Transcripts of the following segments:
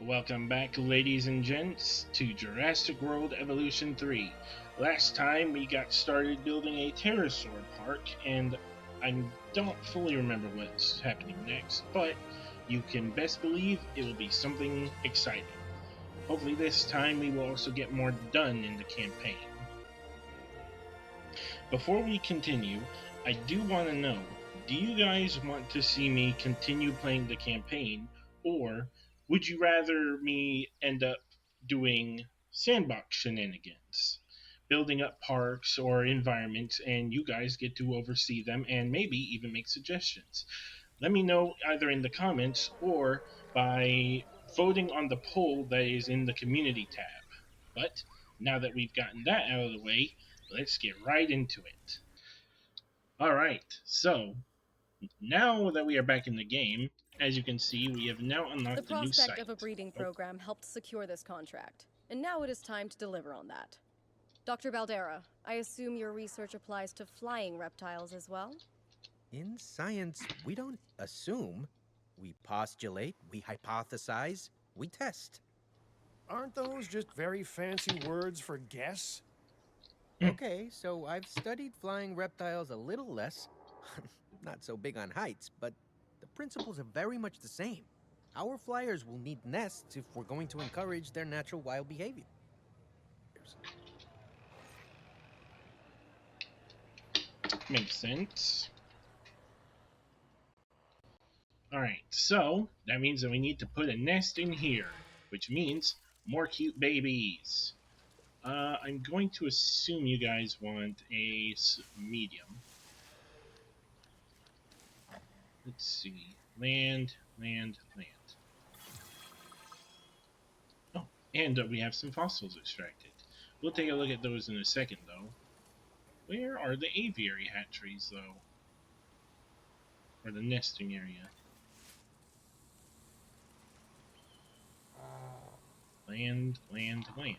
Welcome back, ladies and gents, to Jurassic World Evolution 3. Last time we got started building a pterosaur park, and I don't fully remember what's happening next, but you can best believe it will be something exciting. Hopefully, this time we will also get more done in the campaign. Before we continue, I do want to know, do you guys want to see me continue playing the campaign, or would you rather me end up doing sandbox shenanigans? Building up parks or environments, and you guys get to oversee them and maybe even make suggestions. Let me know either in the comments or by voting on the poll that is in the community tab. But now that we've gotten that out of the way, let's get right into it. All right, so now that we are back in the game, as you can see, we have now The unlocked a new prospect site. of a breeding Oh, program helped secure this contract, and now it is time to deliver on that. Dr. Baldera, I assume your research applies to flying reptiles as well? In science, we don't assume. We postulate, we hypothesize, we test. Aren't those just very fancy words for guess? Okay, so I've studied flying reptiles a little less. Not so big on heights, but the principles are very much the same. Our flyers will need nests if we're going to encourage their natural wild behavior. makes sense. All right, so that means that we need to put a nest in here, which means more cute babies. I'm going to assume you guys want a medium. Let's see. Land, land, land. Oh, and we have some fossils extracted. We'll take a look at those in a second, though. Where are the aviary hatcheries, though? Or the nesting area? Land, land, land.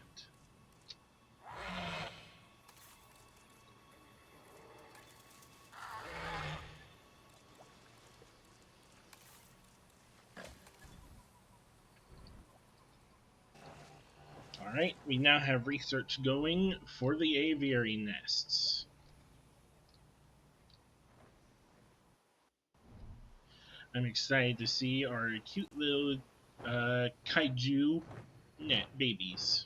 Alright, we now have research going for the aviary nests. I'm excited to see our cute little kaiju net babies.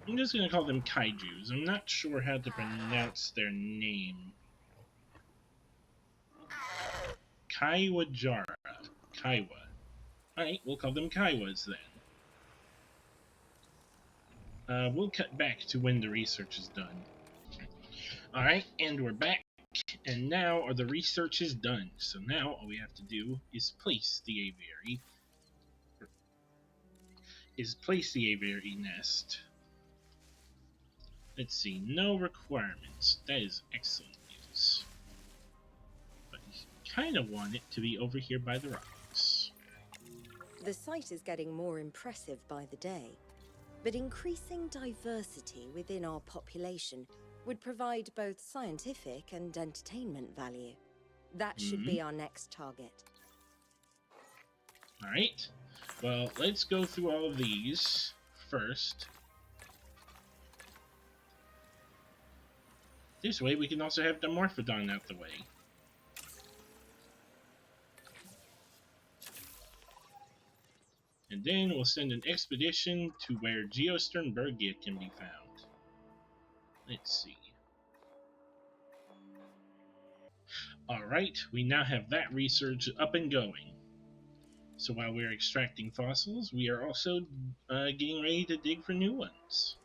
I'm just going to call them kaijus. I'm not sure how to pronounce their name. Kaiwajara. Kaiwa. Alright, we'll call them Kaiwas then. We'll cut back to when the research is done. Alright, and we're back. And now the research is done. So now all we have to do is place the aviary nest. Let's see, no requirements. That is excellent news. But I kind of want it to be over here by the rocks. The site is getting more impressive by the day, but increasing diversity within our population would provide both scientific and entertainment value. That should be our next target. Alright, well, let's go through all of these first. This way we can also have the Morphodon out the way. And then we'll send an expedition to where Geosternbergia can be found. Let's see. Alright, we now have that research up and going. So while we're extracting fossils, we are also getting ready to dig for new ones.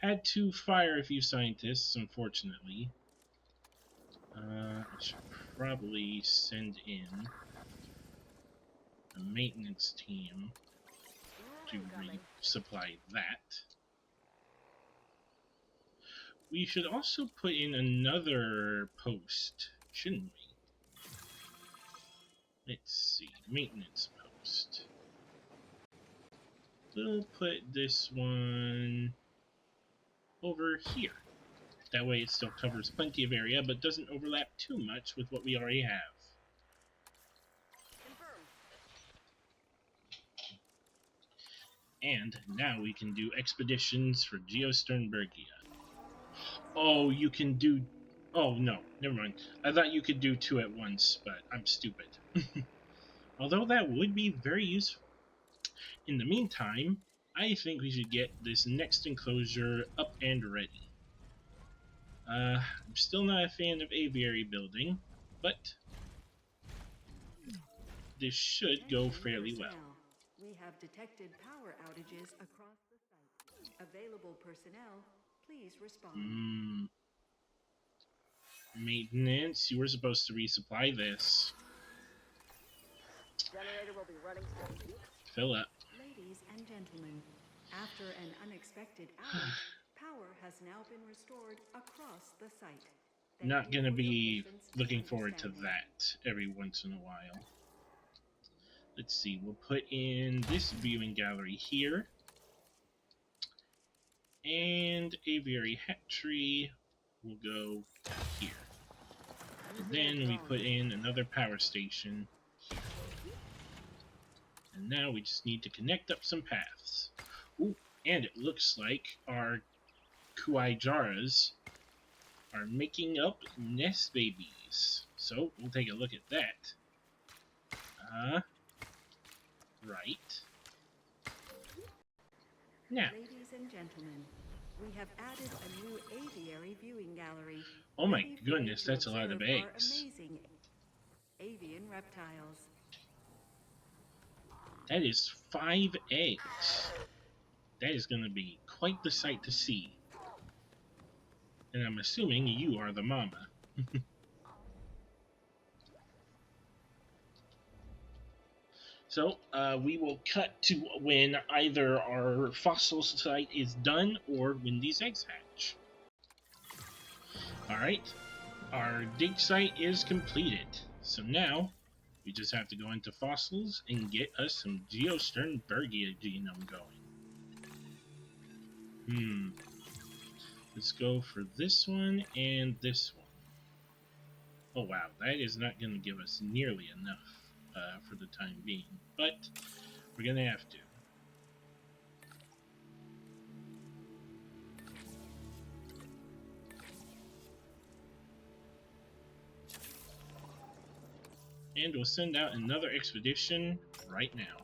Had to fire a few scientists, unfortunately. I should probably send in a maintenance team to resupply that. We should also put in another post, shouldn't we? Let's see, maintenance post. We'll put this one over here. That way it still covers plenty of area, but doesn't overlap too much with what we already have. And now we can do expeditions for Geosternbergia. Oh, you can do... Oh, no, never mind. I thought you could do 2 at once, but I'm stupid. Although that would be very useful. In the meantime, I think we should get this next enclosure up and ready. I'm still not a fan of aviary building, but this should go fairly well. We have detected power outages across the site. Available personnel, please respond. Maintenance, you were supposed to resupply this. Generator will be running soon. Fill up. Ladies and gentlemen, after an unexpected outage, power has now been restored across the site. Not gonna be looking forward to that every once in a while. Let's see, we'll put in this viewing gallery here. And aviary hatchery will go here. And then we put in another power station here. And now we just need to connect up some paths. Ooh, and it looks like our Kuaijaras are making up nest babies. So we'll take a look at that. Right. Now. Ladies and gentlemen, we have added a new aviary viewing gallery. Oh my goodness, that's a lot of eggs. Amazing avian reptiles. That is 5 eggs. That is going to be quite the sight to see. And I'm assuming you are the mama. So, we will cut to when either our fossil site is done or when these eggs hatch. Alright, our dig site is completed. So now, we just have to go into fossils and get us some Geosternbergia genome going. Let's go for this one and this one. Oh wow, that is not going to give us nearly enough for the time being, but we're going to have to. And we'll send out another expedition right now.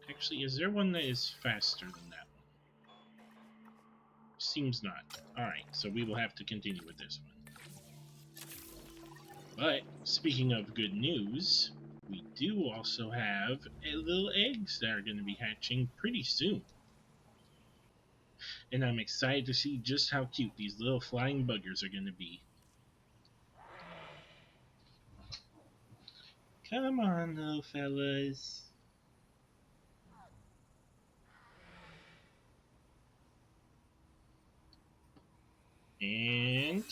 Actually, is there one that is faster than that one? Seems not. Alright, so we will have to continue with this one. But, speaking of good news, we do also have little eggs that are going to be hatching pretty soon. And I'm excited to see just how cute these little flying buggers are going to be. Come on, little fellas. And...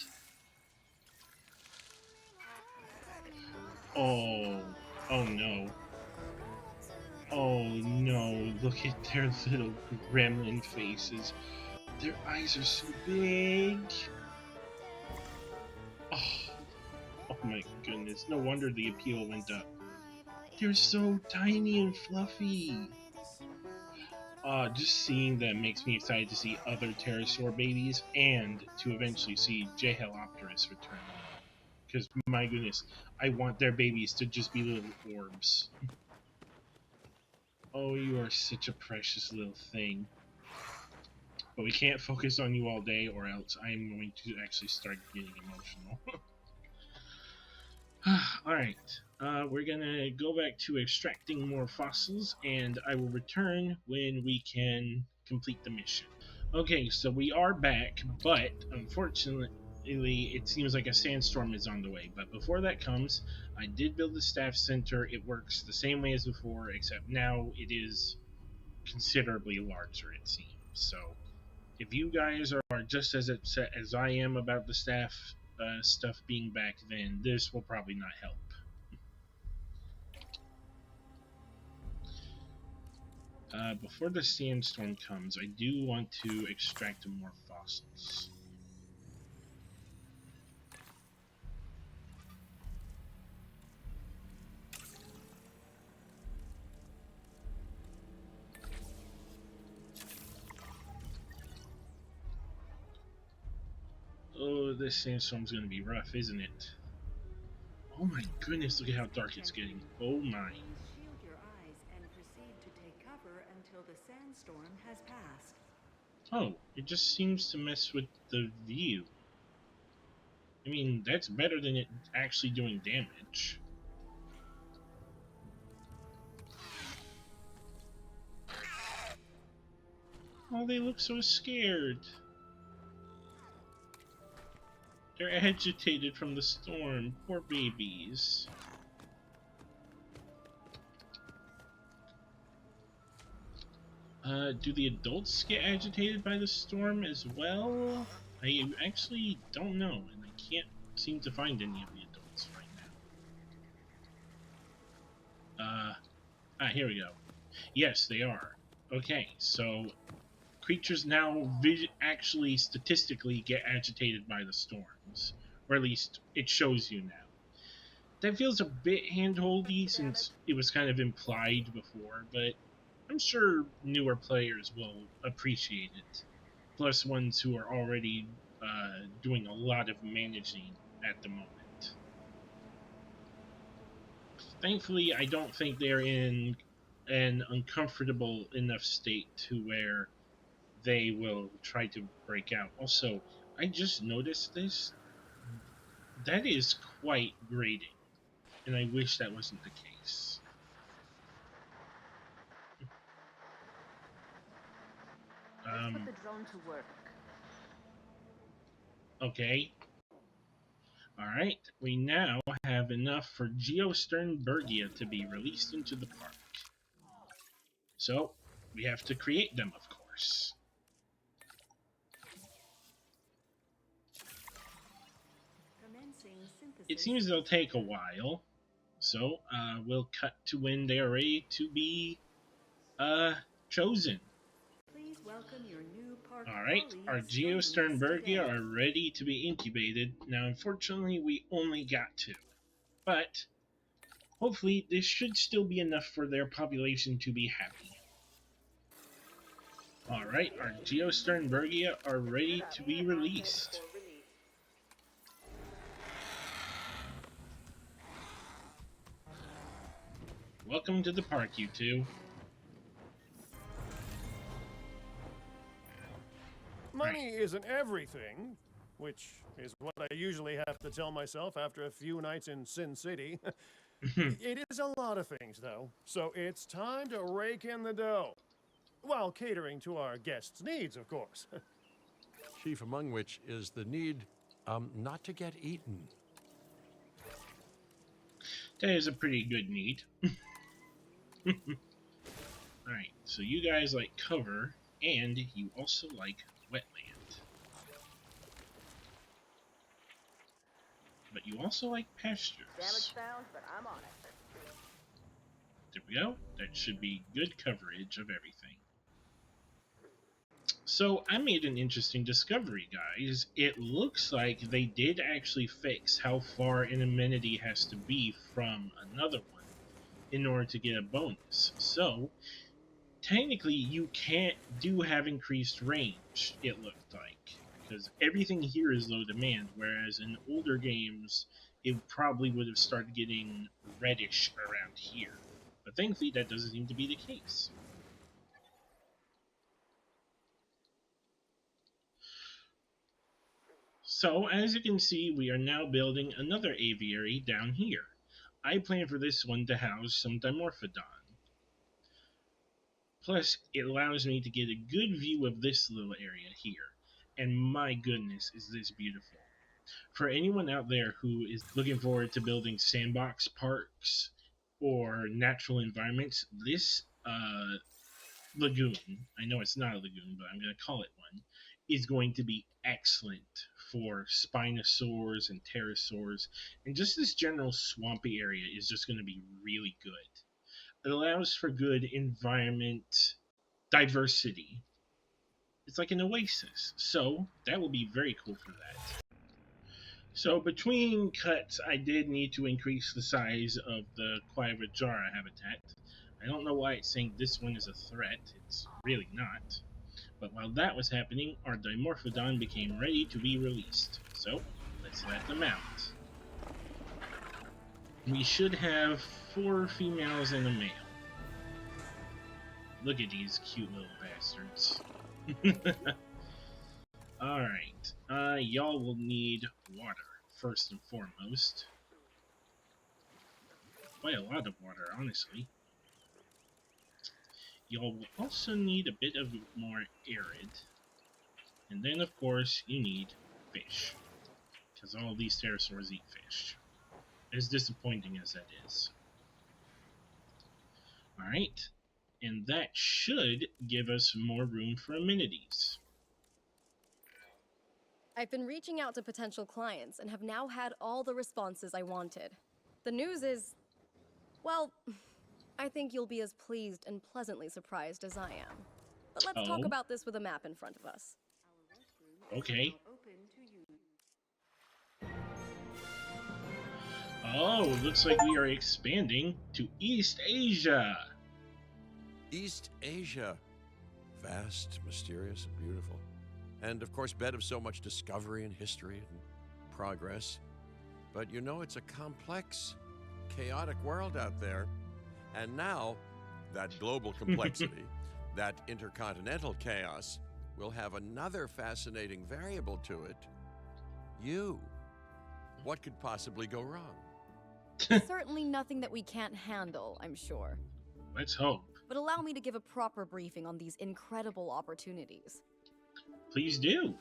oh no. Oh no, look at their little gremlin faces. Their eyes are so big. Oh my goodness, no wonder the appeal went up. They're so tiny and fluffy. Just seeing them makes me excited to see other pterosaur babies and to eventually see Jehalopterus return. Because, my goodness, I want their babies to just be little orbs. Oh, you are such a precious little thing. But we can't focus on you all day or else I'm going to actually start getting emotional. Alright, we're gonna go back to extracting more fossils, and I will return when we can complete the mission. Okay, so we are back, but unfortunately, it seems like a sandstorm is on the way. But before that comes, I did build the staff center. It works the same way as before, except now it is considerably larger, it seems. So, if you guys are just as upset as I am about the staff stuff being back, then this will probably not help. Before the sandstorm comes, I do want to extract more fossils. Oh, this sandstorm's gonna be rough, isn't it? Oh my goodness, look at how dark it's getting. Oh my. Please shield your eyes and proceed to take cover until the sandstorm has passed. Oh, it just seems to mess with the view. I mean, that's better than it actually doing damage. Oh, they look so scared. They're agitated from the storm. Poor babies. Do the adults get agitated by the storm as well? I actually don't know, and I can't seem to find any of the adults right now. Here we go. Yes, they are. Okay, so creatures now actually statistically get agitated by the storms, or at least it shows you now. That feels a bit handholdy since it was kind of implied before, but I'm sure newer players will appreciate it. Plus, ones who are already doing a lot of managing at the moment. Thankfully, I don't think they're in an uncomfortable enough state to where they will try to break out. Also, I just noticed this. That is quite grating, and I wish that wasn't the case. Let's put the drone to work. Okay. Alright, we now have enough for Geosternbergia to be released into the park. So, we have to create them, of course. Commencing synthesis. It seems they'll take a while, so we'll cut to when they are ready to be chosen. Please welcome your new park Alright, our colleagues joining us Geosternbergia today. are ready to be incubated. Now, unfortunately, we only got 2. But, hopefully, this should still be enough for their population to be happy. Alright, our Geosternbergia are ready to be released. Welcome to the park, you two. Money isn't everything, which is what I usually have to tell myself after a few nights in Sin City. It is a lot of things, though, so it's time to rake in the dough. While catering to our guests' needs, of course. Chief among which is the need not to get eaten. That is a pretty good need. Alright, so you guys like cover, and you also like wetland. But you also like pastures. Damage found, but I'm on it. There we go. That should be good coverage of everything. So I made an interesting discovery, guys. It looks like they did actually fix how far an amenity has to be from another one in order to get a bonus. So technically you do have increased range, it looked like, because everything here is low demand, whereas in older games it probably would have started getting reddish around here. But thankfully that doesn't seem to be the case. So, as you can see, we are now building another aviary down here. I plan for this one to house some Dimorphodon. Plus, it allows me to get a good view of this little area here. And my goodness, is this beautiful. For anyone out there who is looking forward to building sandbox parks or natural environments, this lagoon, I know it's not a lagoon, but I'm going to call it one, is going to be excellent for Spinosaurs and Pterosaurs, and just this general swampy area is just going to be really good. It allows for good environment diversity. It's like an oasis, so that will be very cool for that. So between cuts, I did need to increase the size of the Quivajara habitat. I don't know why it's saying this one is a threat. It's really not. But while that was happening, our Dimorphodon became ready to be released. So, let's let them out. We should have 4 females and a male. Look at these cute little bastards. Alright, y'all will need water, first and foremost. Quite a lot of water, honestly. Y'all will also need a bit of more arid. And then, of course, you need fish. Because all these pterosaurs eat fish. As disappointing as that is. Alright, and that should give us more room for amenities. I've been reaching out to potential clients and have now had all the responses I wanted. The news is, well, I think you'll be as pleased and pleasantly surprised as I am. But let's talk Oh, about this with a map in front of us. okay. Open to use. Oh, looks like we are expanding to East Asia. East Asia. Vast, mysterious, and beautiful. And of course, bed of so much discovery and history and progress. But you know, it's a complex, chaotic world out there. And now, that global complexity, that intercontinental chaos, will have another fascinating variable to it. You. What could possibly go wrong? Certainly nothing that we can't handle, I'm sure. Let's hope. But allow me to give a proper briefing on these incredible opportunities. Please do.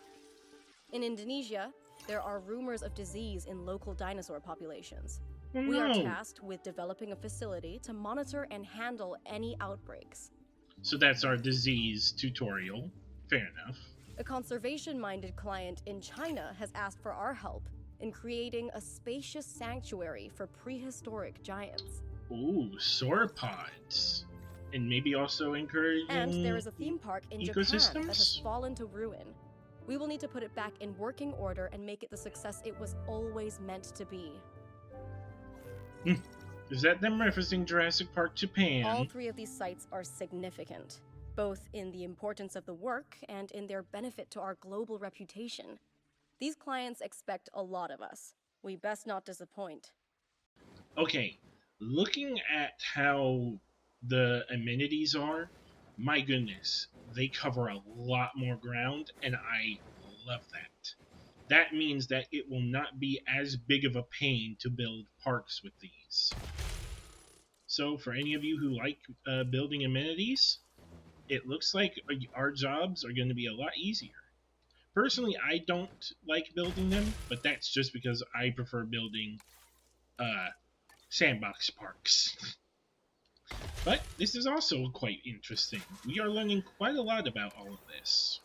In Indonesia, there are rumors of disease in local dinosaur populations. Oh, We are no. tasked with developing a facility to monitor and handle any outbreaks. So that's our disease tutorial. Fair enough. A conservation-minded client in China has asked for our help in creating a spacious sanctuary for prehistoric giants. Ooh, sauropods. And maybe also encouraging And there is a theme park in Japan that has ecosystems? fallen to ruin. We will need to put it back in working order and make it the success it was always meant to be. Is that them referencing Jurassic Park Japan? All 3 of these sites are significant, both in the importance of the work and in their benefit to our global reputation. These clients expect a lot of us. We best not disappoint. Okay, looking at how the amenities are, my goodness, they cover a lot more ground, and I love that. That means that it will not be as big of a pain to build parks with these. So, for any of you who like building amenities, it looks like our jobs are going to be a lot easier. Personally, I don't like building them, but that's just because I prefer building sandbox parks. But this is also quite interesting. We are learning quite a lot about all of this.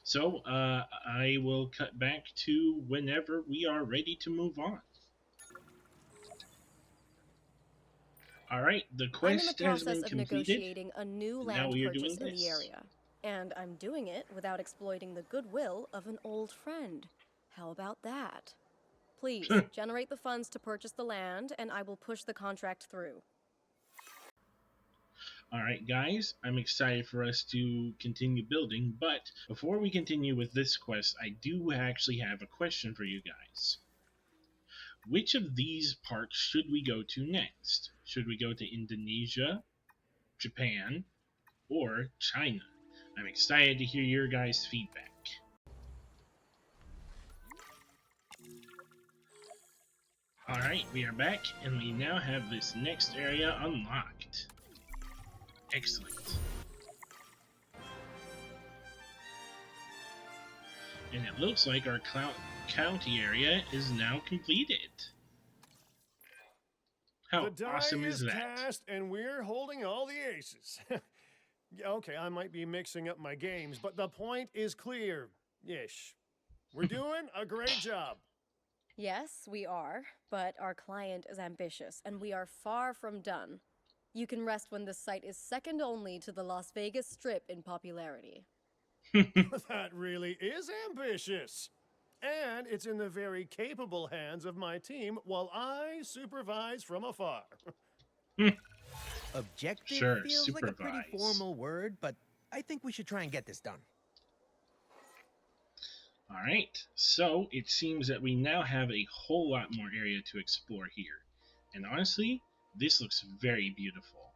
So, I will cut back to whenever we are ready to move on. Alright, the I'm in the quest has process been of completed. negotiating a new Now land we are purchase doing in the this. area. And I'm doing it without exploiting the goodwill of an old friend. How about that? Please, generate the funds to purchase the land, and I will push the contract through. Alright guys, I'm excited for us to continue building, but before we continue with this quest, I do actually have a question for you guys. Which of these parks should we go to next? Should we go to Indonesia, Japan, or China? I'm excited to hear your guys' feedback. Alright, we are back, and we now have this next area unlocked. Excellent. And it looks like our county area is now completed. How The die awesome is that? cast, and we're holding all the aces. Okay, I might be mixing up my games, but the point is clear-ish. We're doing a great job. Yes, we are, but our client is ambitious, and we are far from done. You can rest when this site is second only to the Las Vegas Strip in popularity. That really is ambitious. And it's in the very capable hands of my team while I supervise from afar. Objective Sure, feels like a pretty supervise. formal word, but I think we should try and get this done. Alright, so it seems that we now have a whole lot more area to explore here. And honestly, this looks very beautiful.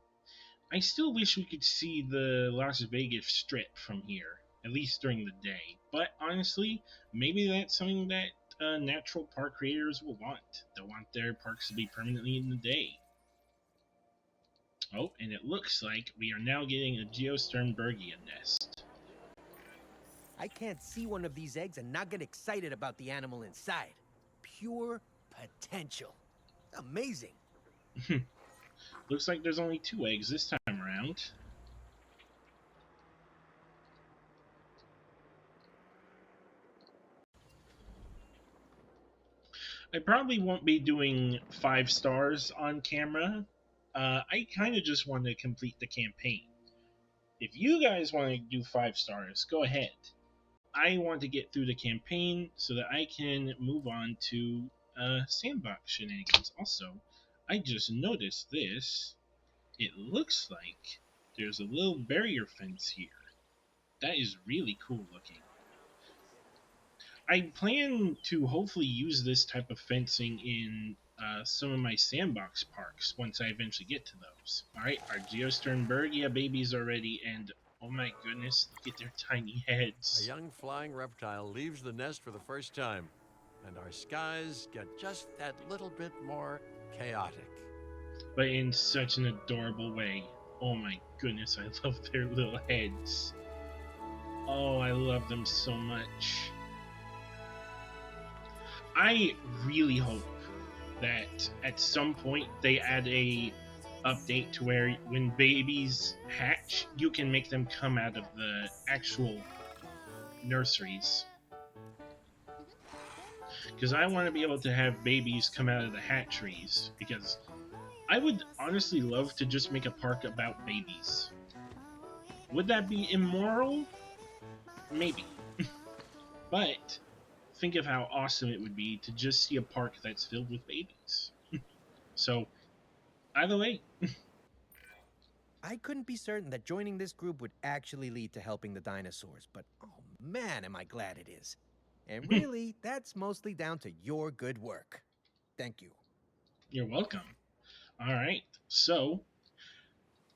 I still wish we could see the Las Vegas Strip from here, at least during the day. But honestly, maybe that's something that natural park creators will want. They'll want their parks to be permanently in the day. Oh, and it looks like we are now getting a Geosternbergia nest. I can't see one of these eggs and not get excited about the animal inside. Pure potential. Amazing. Looks like there's only 2 eggs this time around. I probably won't be doing 5 stars on camera. I kind of just want to complete the campaign. If you guys want to do 5 stars, go ahead. I want to get through the campaign so that I can move on to sandbox shenanigans. Also, I just noticed this. It looks like there's a little barrier fence here. That is really cool looking. I plan to hopefully use this type of fencing in some of my sandbox parks once I eventually get to those. Alright, our Geosternbergia babies are ready, and oh my goodness, look at their tiny A heads. young flying reptile leaves the nest for the first time, and our skies get just that little bit more chaotic. But in such an adorable way. Oh my goodness, I love their little heads. Oh, I love them so much. I really hope that at some point they add a update to where when babies hatch, you can make them come out of the actual nurseries. Because I want to be able to have babies come out of the hatcheries, because I would honestly love to just make a park about babies. Would that be immoral? Maybe. But think of how awesome it would be to just see a park that's filled with babies. So, either way. I couldn't be certain that joining this group would actually lead to helping the dinosaurs, but oh man, am I glad it is. And really, that's mostly down to your good work. Thank you. You're welcome. Alright, so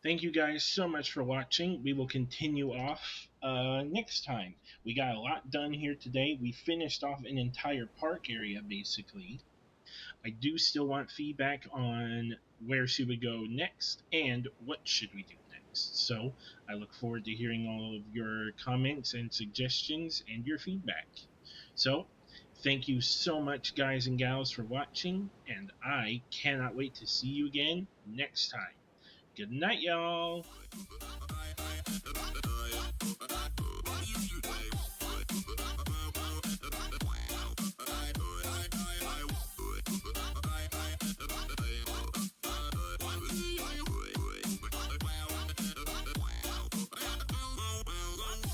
thank you guys so much for watching. We will continue off next time. We got a lot done here today. We finished off an entire park area, basically. I do still want feedback on where should we go next and what should we do next. So I look forward to hearing all of your comments and suggestions and your feedback. So thank you so much, guys and gals, for watching, and I cannot wait to see you again next time. Good night, y'all.